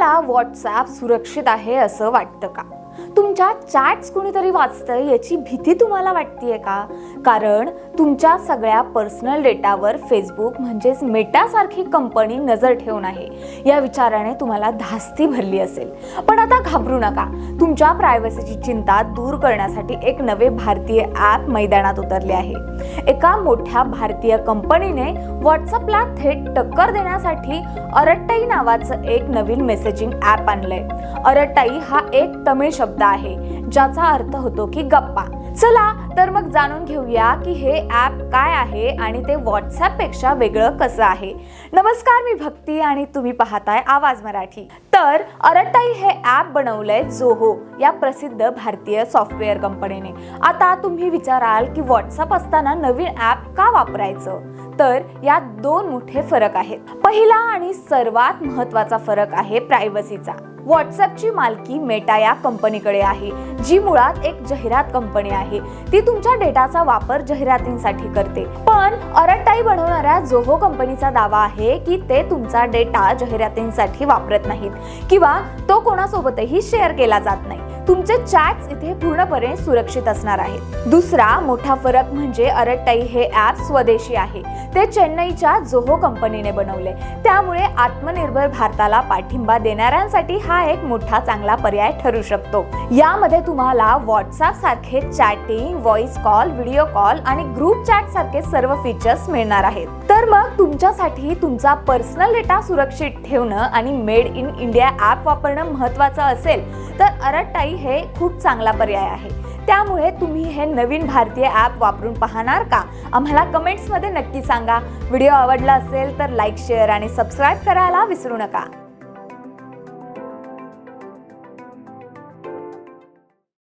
तुम्हाला व्हॉट्सॲप सुरक्षित आहे असं वाटतं का? तुमच्या चॅट्स कोणीतरी वाचतंय याची भीती तुम्हाला वाटतेय का? कारण तुमच्या सगळ्या पर्सनल डेटावर फेसबुक म्हणजेच मेटासारखी कंपनी नजर ठेवून आहे या विचाराने तुम्हाला धास्ती भरली असेल. पण आता घाबरू नका. तुमच्या प्रायव्हसीची चिंता दूर करण्यासाठी एक नवे भारतीय ॲप मैदानात उतरले आहे. एका मोठ्या भारतीय कंपनीने व्हॉट्सॲपला थेट टक्कर देण्यासाठी अरट्टाई नावाचं एक नवीन मेसेजिंग ॲप आणलंय. अरट्टाई हा एक तमिळ शब्द आहे ज्याचा अर्थ होतो की गप्पा. चला तर मग जाणून घेऊया की हे ॲप काय आहे आणि ते व्हॉट्सॲप पेक्षा वेगळं कसं आहे. नमस्कार, मी भक्ती आणि तुम्ही पाहताय आवाज मराठी. तर अरट्टाई हे ॲप बनवलंय जोहो या प्रसिद्ध भारतीय सॉफ्टवेअर कंपनीने. आता तुम्ही विचाराल की व्हॉट्सॲप असताना नवीन ॲप का वापरायचं? तर यात दोन मोठे फरक आहेत. पहिला आणि सर्वात महत्त्वाचा फरक आहे प्रायव्हसीचा. व्हॉट्सॲपची मालकी मेटा या कंपनीकडे आहे, जी मुळात एक जाहिरात कंपनी आहे. ती तुमच्या डेटाचा वापर जाहिरातींसाठी करते. पण अरट्टाई बनवणाऱ्या जोहो कंपनीचा दावा आहे की ते तुमचा डेटा जाहिरातींसाठी वापरत नाहीत किंवा तो कोणासोबतही शेअर केला जात नाही. तुमचे चॅट्स इथे पूर्णपणे सुरक्षित असणार आहेत. दुसरा मोठा फरक म्हणजे अरट्टाई हे ॲप स्वदेशी आहे. ते चेन्नईच्या जोहो कंपनीने बनवले. त्यामुळे आत्मनिर्भर भारताला पाठिंबा देणाऱ्यांसाठी हा एक मोठा चांगला पर्याय ठरू शकतो. यामध्ये तुम्हाला व्हॉट्सॲप सारखे chatting, voice call, video call आणि ग्रुप चॅट सारखे सर्व फीचर्स मिळणार आहेत. तर मग तुमच्यासाठी तुमचा पर्सनल डेटा सुरक्षित ठेवणं आणि मेड इन इंडिया ॲप वापरणं महत्त्वाचं असेल तर अरट्टाई हे खूप चांगला पर्याय आहे. त्यामुळे तुम्ही हे नवीन भारतीय ॲप वापरून पाहणार का? आम्हाला कमेंट्समध्ये नक्की सांगा. व्हिडिओ आवडला असेल तर लाईक, शेअर आणि सबस्क्राईब करायला विसरू नका.